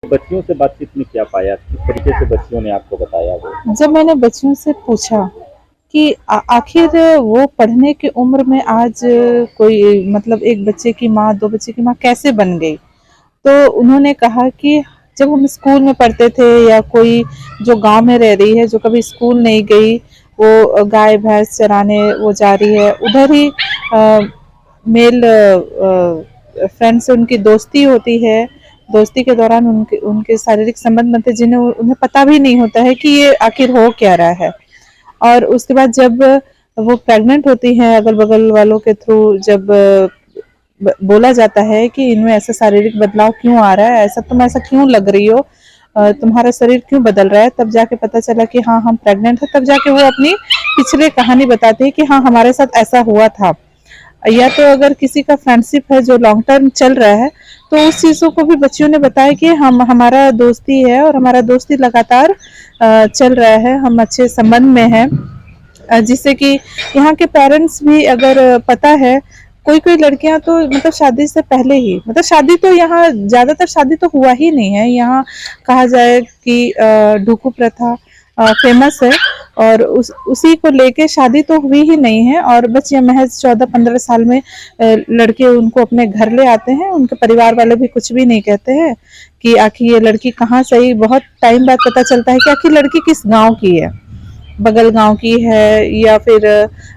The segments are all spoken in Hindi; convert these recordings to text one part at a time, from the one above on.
बच्चियों से बातचीत में क्या पाया? किस तरीके से बच्चियों ने आपको बताया वो? जब मैंने बच्चियों से पूछा कि आखिर वो पढ़ने की उम्र में आज कोई मतलब एक बच्चे की माँ, 2 बच्चे की माँ कैसे बन गई? तो उन्होंने कहा कि जब हम स्कूल में पढ़ते थे या कोई जो गाँव में रह रही है, जो कभी स्कूल नहीं गई, वो गाय भैंस चराने वो जा रही है, उधर ही मेल फ्रेंड से उनकी दोस्ती होती है। दोस्ती के दौरान उनके उनके शारीरिक संबंध बनते जिन्हें उन्हें पता भी नहीं होता है कि ये आखिर हो क्या रहा है। और उसके बाद जब वो प्रेग्नेंट होती हैं, अगल-बगल वालों के थ्रू जब बोला जाता है कि इनमें ऐसा शारीरिक बदलाव क्यों आ रहा है, ऐसा तुम ऐसा क्यों लग रही हो, तुम्हारा शरीर क्यों बदल रहा है, तब जाके पता चला कि हाँ हम प्रेग्नेंट है। तब जाके वो अपनी पिछले कहानी बताते हैं कि हाँ हमारे साथ ऐसा हुआ था। या तो अगर किसी का फ्रेंडशिप है जो लॉन्ग टर्म चल रहा है, तो उस चीज़ों को भी बच्चियों ने बताया कि हम हमारा दोस्ती है और हमारा दोस्ती लगातार चल रहा है, हम अच्छे संबंध में हैं। जिससे कि यहाँ के पेरेंट्स भी अगर पता है, कोई कोई लड़कियां तो मतलब शादी से पहले ही मतलब शादी तो यहाँ ज्यादातर शादी तो हुआ ही नहीं है। यहाँ कहा जाए कि ढुकू प्रथा फेमस है और उसी को लेके शादी तो हुई ही नहीं है और बच्चियां महज 14-15 साल में लड़के उनको अपने घर ले आते हैं। उनके परिवार वाले भी कुछ भी नहीं कहते हैं कि आखिर ये लड़की कहाँ से आई। बहुत टाइम बाद पता चलता है कि आखिर लड़की किस गांव की है, बगल गांव की है या फिर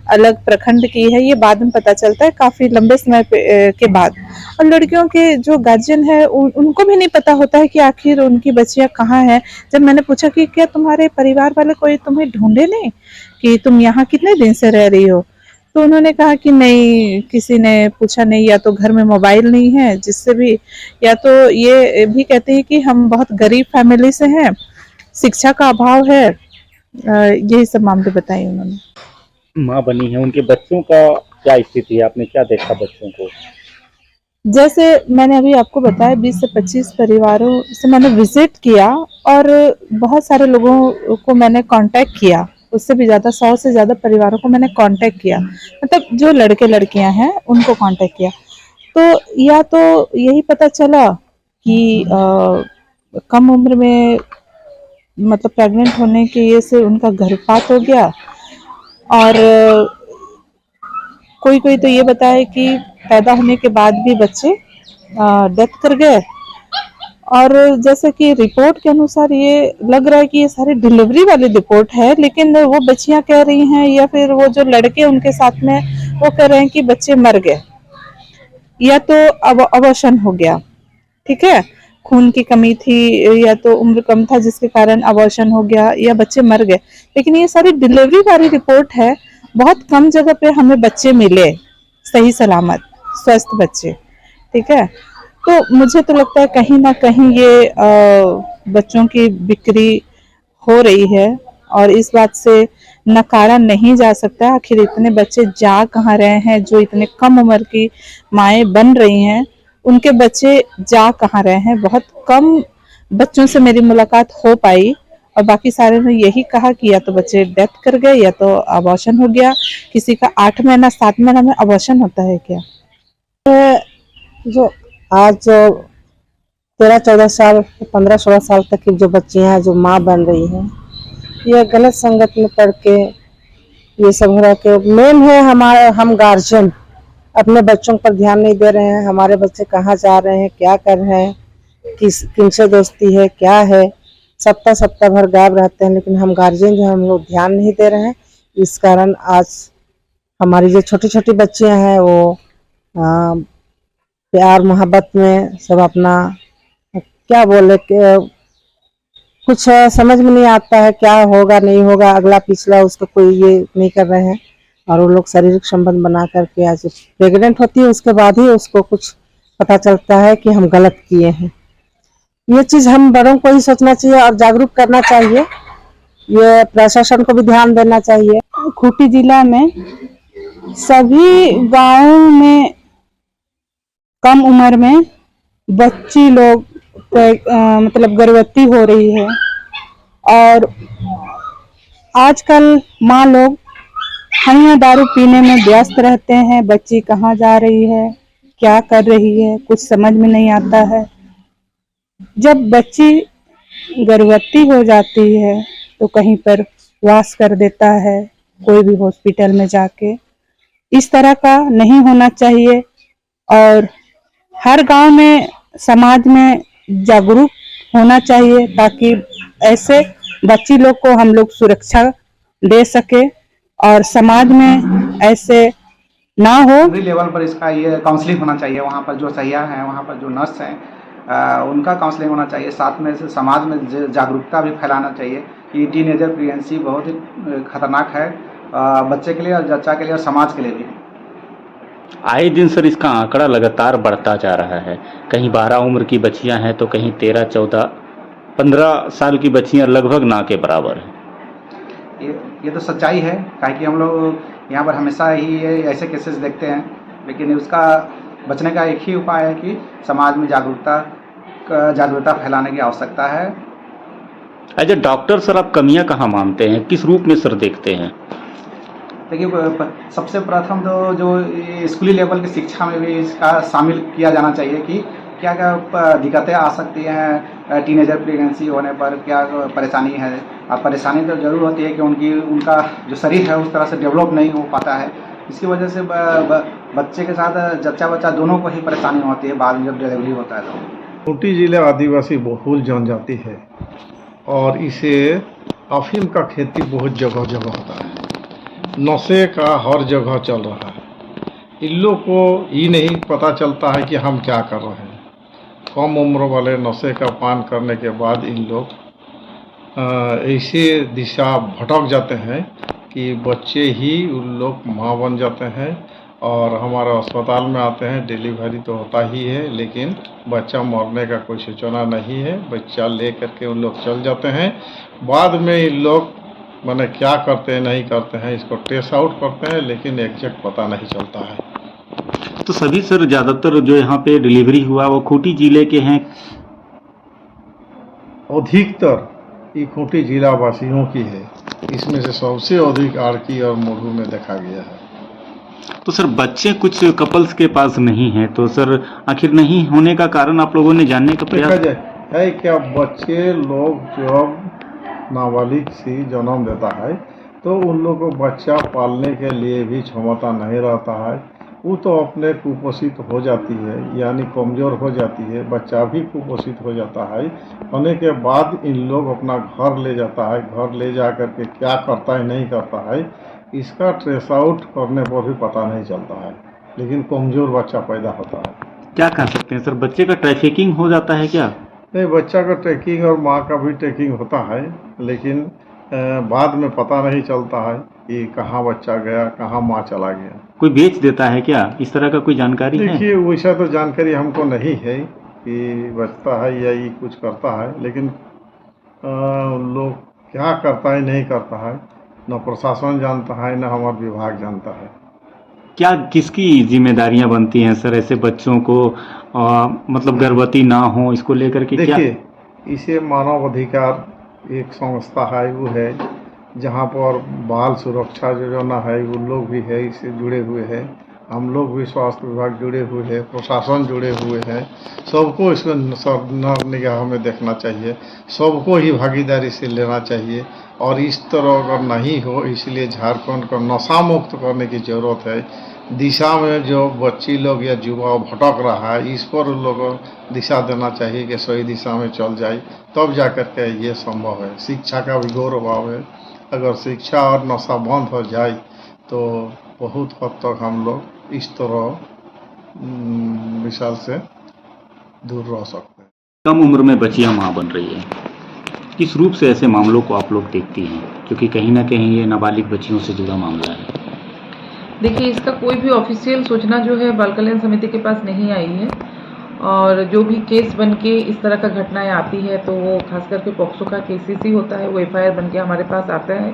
अलग प्रखंड की है, ये बाद में पता चलता है काफी लंबे समय के बाद। और लड़कियों के जो गार्जियन है उनको भी नहीं पता होता है कि आखिर उनकी बच्चियां कहाँ हैं। जब मैंने पूछा कि क्या तुम्हारे परिवार वाले कोई तुम्हें ढूंढे नहीं कि तुम यहाँ कितने दिन से रह रही हो, तो उन्होंने कहा कि नहीं, किसी ने पूछा नहीं, या तो घर में मोबाइल नहीं है जिससे भी, या तो ये भी कहते हैं कि हम बहुत गरीब फैमिली से हैं, शिक्षा का अभाव है। यही सब मामले बताए उन्होंने। माँ बनी है, उनके बच्चों का क्या स्थिति है? आपने क्या देखा बच्चों को? जैसे मैंने अभी आपको बताया 20 से 25 परिवारों से मैंने विजिट किया और बहुत सारे लोगों को मैंने कांटेक्ट किया, उससे भी ज़्यादा 100 से ज़्यादा परिवारों को मैंने कांटेक्ट किया, मतलब जो लड़के लड़कियां हैं उनको कांटेक्ट किया। तो या तो यही पता चला कि कम उम्र में मतलब प्रेग्नेंट होने की वजह से उनका गर्भपात हो गया, और कोई कोई तो ये बताया कि पैदा होने के बाद भी बच्चे डेथ कर गए। और जैसे कि रिपोर्ट के अनुसार ये लग रहा है कि ये सारी डिलीवरी वाली रिपोर्ट है, लेकिन वो बच्चियां कह रही हैं या फिर वो जो लड़के उनके साथ में वो कह रहे हैं कि बच्चे मर गए या तो अबॉर्शन हो गया। ठीक है, खून की कमी थी या तो उम्र कम था जिसके कारण अबॉर्शन हो गया या बच्चे मर गए। लेकिन ये सारी डिलीवरी वाली रिपोर्ट है। बहुत कम जगह पे हमें बच्चे मिले सही सलामत, स्वस्थ बच्चे। ठीक है, तो मुझे तो लगता है कहीं ना कहीं ये बच्चों की बिक्री हो रही है और इस बात से नकारा नहीं जा सकता। आखिर इतने बच्चे जा कहाँ रहे हैं, जो इतने कम उम्र की माएँ बन रही हैं, उनके बच्चे जा कहाँ रहे हैं। बहुत कम बच्चों से मेरी मुलाकात हो पाई और बाकी सारे ने यही कहा कि या तो बच्चे डेथ कर गए या तो अबॉर्शन हो गया। किसी का 8 महीना 7 महीना में अबॉर्शन होता है क्या? जो आज जो 13-14 साल 15-16 साल तक की जो बच्चियां हैं जो माँ बन रही हैं, ये गलत संगत में पड़ के ये सब हो रहा है। कि मेन है हमारा हम गार्जियन अपने बच्चों पर ध्यान नहीं दे रहे हैं। हमारे बच्चे कहाँ जा रहे हैं, क्या कर रहे हैं, किनसे दोस्ती है, क्या है, सप्ताह सप्ताह भर गायब रहते हैं। लेकिन हम गार्जियन जो हम लोग ध्यान नहीं दे रहे हैं। इस कारण आज हमारी जो छोटी छोटी बच्चियां हैं वो प्यार मोहब्बत में सब अपना क्या बोले कुछ समझ में नहीं आता है, क्या होगा नहीं होगा, अगला पिछला उसका कोई ये नहीं कर रहे हैं। और वो लोग शारीरिक संबंध बना करके आज प्रेग्नेंट होती है, उसके बाद ही उसको कुछ पता चलता है कि हम गलत किए हैं। ये चीज हम बड़ों को ही सोचना चाहिए और जागरूक करना चाहिए। ये प्रशासन को भी ध्यान देना चाहिए। खूंटी जिला में सभी गांवों में कम उम्र में बच्ची लोग मतलब गर्भवती हो रही है और आजकल माँ लोग खैया दारू पीने में व्यस्त रहते हैं। बच्ची कहाँ जा रही है, क्या कर रही है, कुछ समझ में नहीं आता है। जब बच्ची गर्भवती हो जाती है तो कहीं पर वास कर देता है, कोई भी हॉस्पिटल में जाके। इस तरह का नहीं होना चाहिए और हर गांव में, समाज में जागरूक होना चाहिए ताकि ऐसे बच्ची लोग को हम लोग सुरक्षा दे सके और समाज में ऐसे ना हो। सभी लेवल पर इसका ये काउंसलिंग होना चाहिए। वहाँ पर जो सहिया हैं, वहाँ पर जो नर्स हैं, उनका काउंसलिंग होना चाहिए। साथ में समाज में जागरूकता भी फैलाना चाहिए कि टीनेजर प्रेगनेंसी बहुत ही खतरनाक है, बच्चे के लिए और जच्चा के लिए और समाज के लिए भी। आए दिन सर इसका आंकड़ा लगातार बढ़ता जा रहा है। कहीं 12 उम्र की बच्चियां हैं तो कहीं 13, 14, 15 साल की बच्चियां लगभग ना के बराबर हैं। ये तो सच्चाई है, काहे कि हम लोग यहाँ पर हमेशा ही ये ऐसे केसेस देखते हैं, लेकिन उसका बचने का एक ही उपाय है कि समाज में जागरूकता फैलाने की आवश्यकता है। एज ए डॉक्टर सर आप कमियां कहाँ मानते हैं, किस रूप में सर देखते हैं? देखिए, सबसे प्रथम तो जो स्कूली लेवल की शिक्षा में भी इसका शामिल किया जाना चाहिए कि क्या क्या दिक्कतें आ सकती हैं टीनेजर प्रेगनेंसी होने पर, क्या परेशानी है। और परेशानी तो ज़रूर होती है कि उनका जो शरीर है उस तरह से डेवलप नहीं हो पाता है। इसकी वजह से बच्चे के साथ जच्चा बच्चा दोनों को ही परेशानी होती है बाद में जब डिलीवरी होता है तो। खूंटी जिला आदिवासी बहुल जनजाति है और इसे अफीम का खेती बहुत जगह जगह होता है। नशे का हर जगह चल रहा है। इन लोग को ये नहीं पता चलता है कि हम क्या कर रहे हैं। कम उम्र वाले नशे का पान करने के बाद इन लोग ऐसे दिशा भटक जाते हैं कि बच्चे ही उन लोग माँ बन जाते हैं और हमारे अस्पताल में आते हैं। डिलीवरी तो होता ही है, लेकिन बच्चा मरने का कोई सूचना नहीं है। बच्चा ले करके उन लोग चल जाते हैं। बाद में इन लोग माने क्या करते हैं नहीं करते हैं इसको ट्रेस आउट करते हैं, लेकिन एग्जैक्ट पता नहीं चलता है। तो सभी सर ज़्यादातर जो यहाँ पे डिलीवरी हुआ वो खूंटी जिले के हैं? अधिकतर ये खूंटी जिला वासियों की है। इसमें से सबसे अधिक आड़की और मुरहू में देखा गया है। तो सर बच्चे कुछ कपल्स के पास नहीं हैं, तो सर आखिर नहीं होने का कारण आप लोगों ने जानने का देखा प्रयास? जाए है क्या, बच्चे लोग जब नाबालिग सी जन्म देता है तो उन लोग को बच्चा पालने के लिए भी क्षमता नहीं रहता है। वो तो अपने कुपोषित हो जाती है, यानी कमज़ोर हो जाती है। बच्चा भी कुपोषित हो जाता है। होने के बाद इन लोग अपना घर ले जाता है। घर ले जा कर के क्या करता है नहीं करता है इसका ट्रेस आउट करने पर भी पता नहीं चलता है, लेकिन कमज़ोर बच्चा पैदा होता है। क्या कर सकते हैं सर, बच्चे का ट्रैफिकिंग हो जाता है क्या? नहीं, बच्चा का ट्रैकिंग और माँ का भी ट्रैकिंग होता है, लेकिन बाद में पता नहीं चलता है कि कहाँ बच्चा गया, कहाँ माँ चला गया। कोई बेच देता है क्या, इस तरह का कोई जानकारी है? देखिए, वैसा तो जानकारी हमको नहीं है कि बचता है या ये कुछ करता है, लेकिन लोग क्या करता है नहीं करता है न प्रशासन जानता है न हमारा विभाग जानता है। क्या किसकी जिम्मेदारियां बनती हैं सर ऐसे बच्चों को मतलब गर्भवती ना हो इसको लेकर के? क्या देखिए, इसे मानव अधिकार एक संस्था है, वो है जहाँ पर बाल सुरक्षा योजना है, वो लोग भी है इससे जुड़े हुए हैं। हम लोग भी स्वास्थ्य विभाग जुड़े हुए हैं, प्रशासन जुड़े हुए हैं। सबको इसको निगाह में देखना चाहिए, सबको ही भागीदारी से लेना चाहिए। और इस तरह अगर नहीं हो, इसलिए झारखंड को नशा मुक्त करने की ज़रूरत है। दिशा में जो बच्ची लोग या युवा भटक रहा है, इस पर उन लोगों को दिशा देना चाहिए कि सही दिशा में चल जाए, तब जाकर के ये संभव है। शिक्षा का भी घोर अभाव है। अगर शिक्षा और नशा बंद हो जाए तो बहुत हद तक हम लोग इस तरह मिसाल से दूर रह सकते हैं। कम उम्र में बच्चियां मां बन रही है, किस रूप से ऐसे मामलों को आप लोग देखती हैं, क्योंकि कहीं ना कहीं ये नाबालिग बच्चियों से जुड़ा मामला है? देखिए, इसका कोई भी ऑफिशियल सूचना जो है बाल कल्याण समिति के पास नहीं आई है और जो भी केस बन के इस तरह का घटनाएं आती है तो वो खास करके पॉक्सो का केसेस ही होता है, वो एफआईआर बन के हमारे पास आता है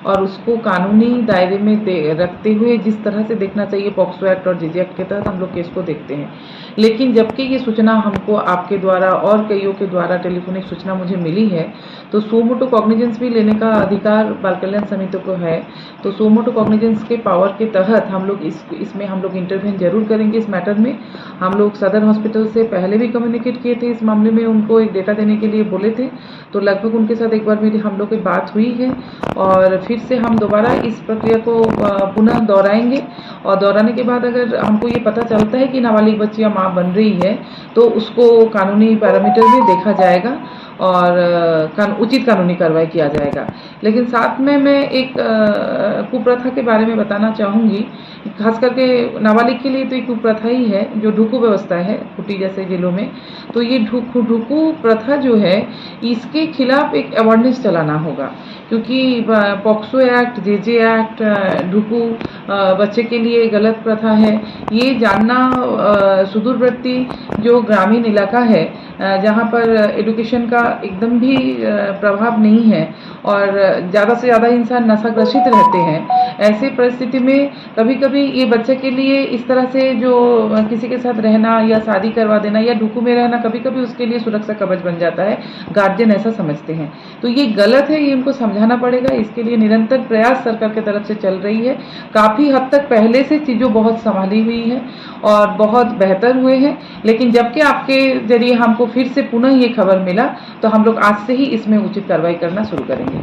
और उसको कानूनी दायरे में रखते हुए जिस तरह से देखना चाहिए पॉक्सो एक्ट और जेजे एक्ट के तहत हम लोग केस को देखते हैं। लेकिन जबकि ये सूचना हमको आपके द्वारा और कईयों के द्वारा टेलीफोनिक सूचना मुझे मिली है, तो सो मोटो कॉग्निजेंस भी लेने का अधिकार बाल कल्याण समिति को है। तो सो मोटो कॉग्निजेंस के पावर के तहत हम लोग इसमें हम लोग इंटरवेन जरूर करेंगे। इस मैटर में हम लोग सदर हॉस्पिटल से पहले भी कम्युनिकेट किए थे, इस मामले में उनको एक डेटा देने के लिए बोले थे, तो लगभग उनके साथ एक बार मेरी हम लोग की बात हुई है और फिर से हम दोबारा इस प्रक्रिया को पुनः दोहराएंगे। और दोहराने के बाद अगर हमको ये पता चलता है कि नाबालिग बच्चियां माँ बन रही है तो उसको कानूनी पैरामीटर में देखा जाएगा और उचित कानूनी कार्रवाई किया जाएगा। लेकिन साथ में मैं एक कुप्रथा के बारे में बताना चाहूँगी, खास करके नाबालिग के लिए तो एक कुप्रथा ही है जो ढुकू व्यवस्था है कुटी जैसे जिलों में। तो ये ढुकू प्रथा जो है इसके खिलाफ एक अवेयरनेस चलाना होगा, क्योंकि पॉक्सो एक्ट, जेजे एक्ट, ढुकू बच्चे के लिए गलत प्रथा है। ये जानना सुदूरवर्ती जो ग्रामीण इलाका है जहाँ पर एजुकेशन का एकदम भी प्रभाव नहीं है और ज़्यादा से ज़्यादा इंसान नशाग्रसित रहते हैं, ऐसे परिस्थिति में कभी कभी ये बच्चे के लिए इस तरह से जो किसी के साथ रहना या शादी करवा देना या ढुकू में रहना कभी कभी उसके लिए सुरक्षा कवच बन जाता है। गार्जियन ऐसा समझते हैं, तो ये गलत है, ये उनको समझाना पड़ेगा। इसके लिए निरंतर प्रयास सरकार की तरफ से चल रही है। काफ़ी हद तक पहले से चीज़ों बहुत संभाली हुई है और बहुत बेहतर हुए हैं, लेकिन जबकि आपके जरिए हमको फिर से पुनः ये खबर मिला तो हम लोग आज से ही इसमें उचित कार्रवाई करना शुरू करेंगे।